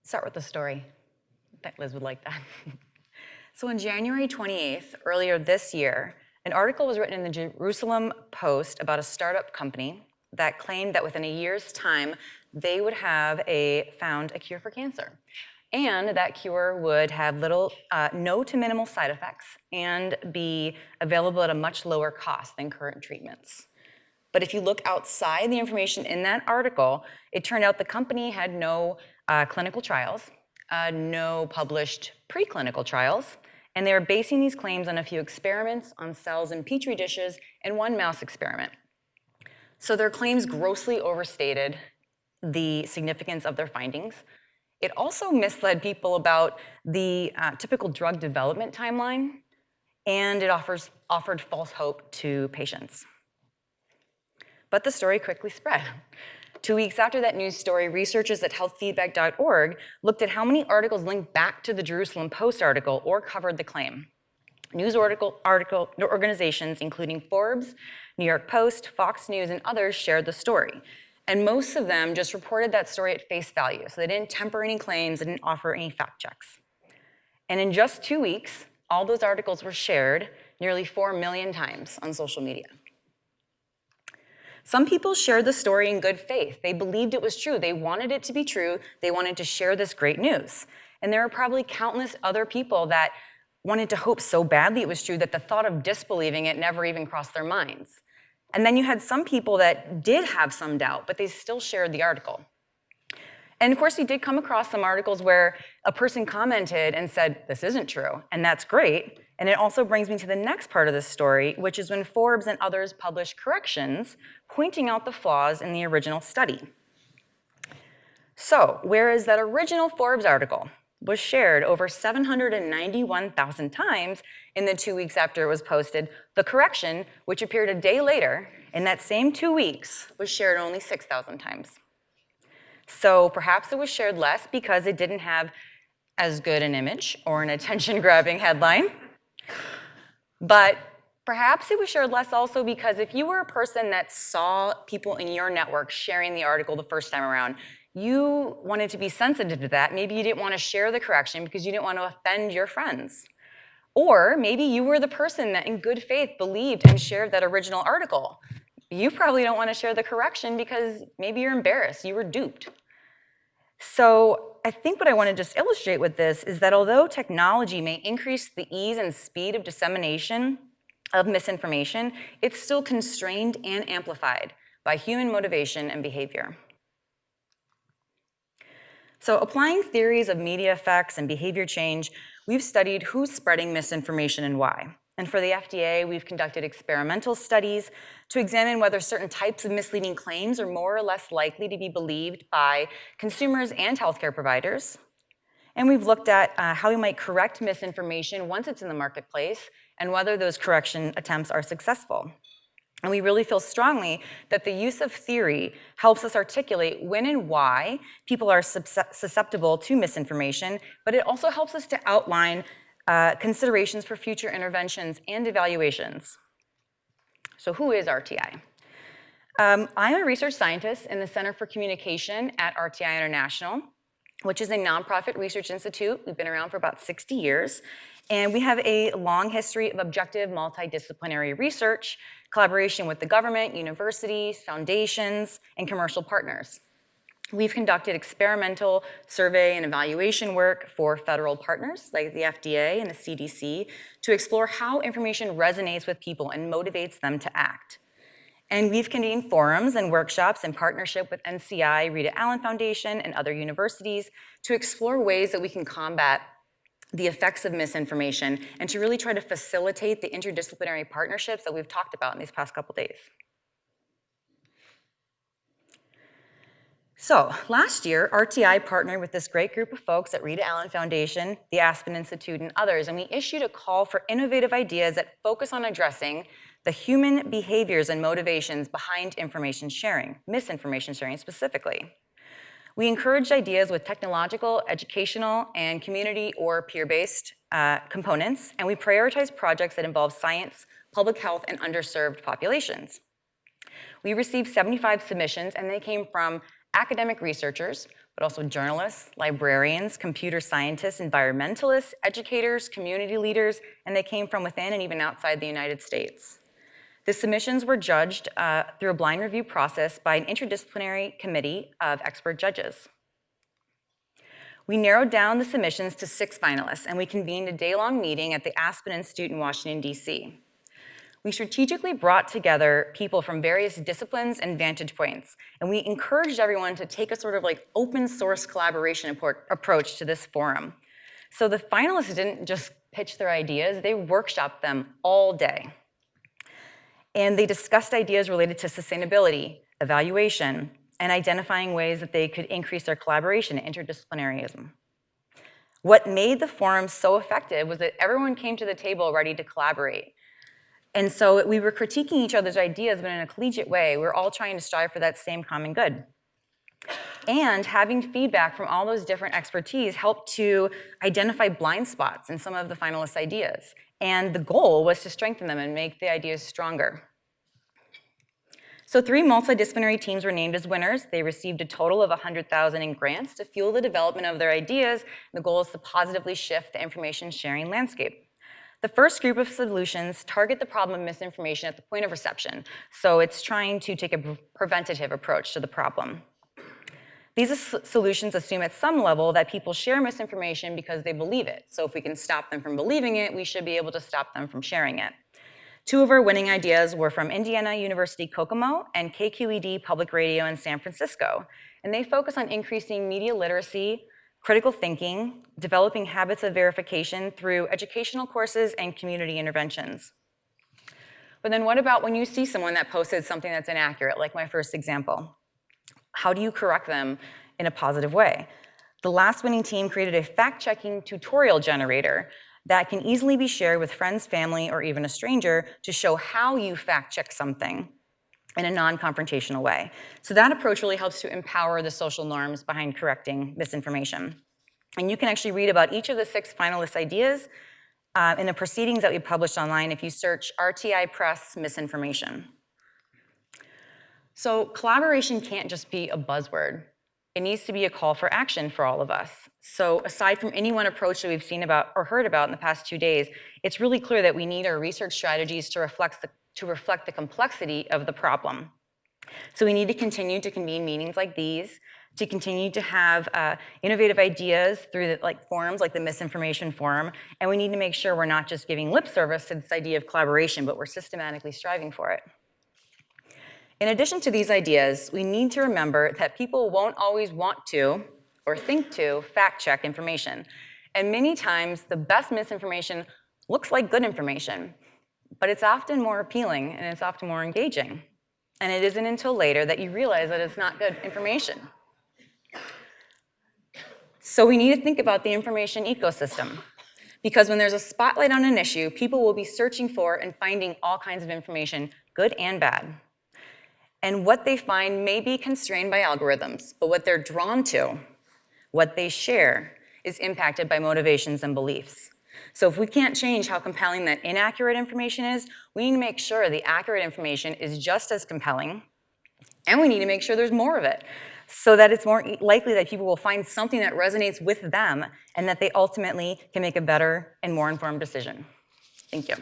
Start with the story. I bet Liz would like that. So on January 28th, earlier this year, an article was written in the Jerusalem Post about a startup company that claimed that within a year's time, they would have found a cure for cancer. And that cure would have no to minimal side effects and be available at a much lower cost than current treatments. But if you look outside the information in that article, it turned out the company had no clinical trials, no published preclinical trials, and they were basing these claims on a few experiments on cells in petri dishes and one mouse experiment. So their claims grossly overstated the significance of their findings. It also misled people about the typical drug development timeline, and it offered false hope to patients. But the story quickly spread. 2 weeks after that news story, researchers at healthfeedback.org looked at how many articles linked back to the Jerusalem Post article or covered the claim. News organizations, including Forbes, New York Post, Fox News, and others shared the story. And most of them just reported that story at face value. So they didn't temper any claims, they didn't offer any fact checks. And in just 2 weeks, all those articles were shared nearly 4 million times on social media. Some people shared the story in good faith. They believed it was true. They wanted it to be true. They wanted to share this great news. And there were probably countless other people that wanted to hope so badly it was true that the thought of disbelieving it never even crossed their minds. And then you had some people that did have some doubt, but they still shared the article. And of course, we did come across some articles where a person commented and said, this isn't true, and that's great. And it also brings me to the next part of this story, which is when Forbes and others published corrections pointing out the flaws in the original study. So, whereas that original Forbes article was shared over 791,000 times in the 2 weeks after it was posted, the correction, which appeared a day later, in that same 2 weeks, was shared only 6,000 times. So perhaps it was shared less because it didn't have as good an image or an attention-grabbing headline. But perhaps it was shared less also because if you were a person that saw people in your network sharing the article the first time around, you wanted to be sensitive to that. Maybe you didn't want to share the correction because you didn't want to offend your friends. Or maybe you were the person that in good faith believed and shared that original article. You probably don't want to share the correction because maybe you're embarrassed, you were duped. So I think what I want to just illustrate with this is that although technology may increase the ease and speed of dissemination of misinformation, it's still constrained and amplified by human motivation and behavior. So applying theories of media effects and behavior change, we've studied who's spreading misinformation and why. And for the FDA, we've conducted experimental studies to examine whether certain types of misleading claims are more or less likely to be believed by consumers and healthcare providers. And we've looked at how we might correct misinformation once it's in the marketplace and whether those correction attempts are successful. And we really feel strongly that the use of theory helps us articulate when and why people are susceptible to misinformation, but it also helps us to outline considerations for future interventions and evaluations. So who is RTI? I'm a research scientist in the Center for Communication at RTI International, which is a nonprofit research institute. We've been around for about 60 years. And we have a long history of objective multidisciplinary research, collaboration with the government, universities, foundations, and commercial partners. We've conducted experimental survey and evaluation work for federal partners like the FDA and the CDC to explore how information resonates with people and motivates them to act. And we've convened forums and workshops in partnership with NCI, Rita Allen Foundation, and other universities to explore ways that we can combat the effects of misinformation and to really try to facilitate the interdisciplinary partnerships that we've talked about in these past couple days. So last year, RTI partnered with this great group of folks at Rita Allen Foundation, the Aspen Institute, and others, and we issued a call for innovative ideas that focus on addressing the human behaviors and motivations behind information sharing, misinformation sharing specifically. We encouraged ideas with technological, educational, and community or peer-based components, and we prioritized projects that involve science, public health, and underserved populations. We received 75 submissions, and they came from academic researchers, but also journalists, librarians, computer scientists, environmentalists, educators, community leaders, and they came from within and even outside the United States. The submissions were judged through a blind review process by an interdisciplinary committee of expert judges. We narrowed down the submissions to 6 finalists, and we convened a day-long meeting at the Aspen Institute in Washington, D.C. We strategically brought together people from various disciplines and vantage points, and we encouraged everyone to take a sort of like open source collaboration approach to this forum. So the finalists didn't just pitch their ideas, they workshopped them all day. And they discussed ideas related to sustainability, evaluation, and identifying ways that they could increase their collaboration and interdisciplinarism. What made the forum so effective was that everyone came to the table ready to collaborate. And so we were critiquing each other's ideas, but in a collegiate way. We were all trying to strive for that same common good. And having feedback from all those different expertise helped to identify blind spots in some of the finalists' ideas. And the goal was to strengthen them and make the ideas stronger. So 3 multidisciplinary teams were named as winners. They received a total of $100,000 in grants to fuel the development of their ideas. The goal is to positively shift the information sharing landscape. The first group of solutions target the problem of misinformation at the point of reception. So it's trying to take a preventative approach to the problem. These solutions assume at some level that people share misinformation because they believe it. So if we can stop them from believing it, we should be able to stop them from sharing it. 2 of our winning ideas were from Indiana University Kokomo and KQED Public Radio in San Francisco. And they focus on increasing media literacy, critical thinking, developing habits of verification through educational courses and community interventions. But then what about when you see someone that posted something that's inaccurate, like my first example? How do you correct them in a positive way? The last winning team created a fact-checking tutorial generator that can easily be shared with friends, family, or even a stranger to show how you fact-check something in a non-confrontational way. So that approach really helps to empower the social norms behind correcting misinformation. And you can actually read about each of the 6 finalist ideas in the proceedings that we published online if you search RTI Press Misinformation. So collaboration can't just be a buzzword. It needs to be a call for action for all of us. So aside from any one approach that we've seen about or heard about in the past 2 days, it's really clear that we need our research strategies to reflect the complexity of the problem. So we need to continue to convene meetings like these, to continue to have innovative ideas through forums like the Misinformation Forum, and we need to make sure we're not just giving lip service to this idea of collaboration, but we're systematically striving for it. In addition to these ideas, we need to remember that people won't always want to or think to fact-check information. And many times, the best misinformation looks like good information, but it's often more appealing and it's often more engaging. And it isn't until later that you realize that it's not good information. So we need to think about the information ecosystem, because when there's a spotlight on an issue, people will be searching for and finding all kinds of information, good and bad. And what they find may be constrained by algorithms, but what they're drawn to, what they share, is impacted by motivations and beliefs. So if we can't change how compelling that inaccurate information is, we need to make sure the accurate information is just as compelling, and we need to make sure there's more of it, so that it's more likely that people will find something that resonates with them and that they ultimately can make a better and more informed decision. Thank you.